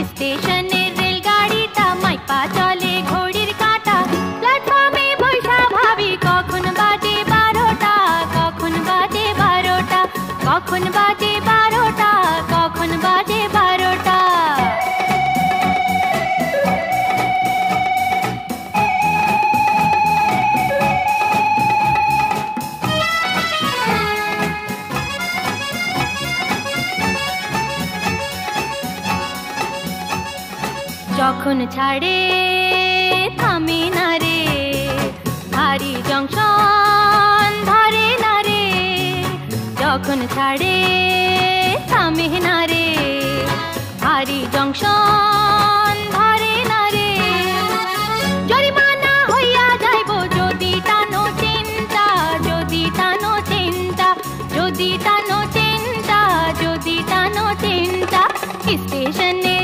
স্টেশনের রেলগাড়িটা মাইপা চলে ঘড়ির কাঁটা। প্ল্যাটফর্মে বৈশা ভাবি কখন বাজে 12টা, কখন বাজে 12টা, কখন বাজে 12টা, কখন বাজে 12টা। যখন ছাড়ে থামে না রে, ভারী জংশন ধরে না রে। যখন ছাড়ে থামে না রে, ভারী জংশন ধরে না রে। জরিমানা হইয়া যাইব যদি টানো চেনটা, যদি টানো চেনটা, যদি টানো চেনটা, যদি টানো চেনটা। স্টেশনে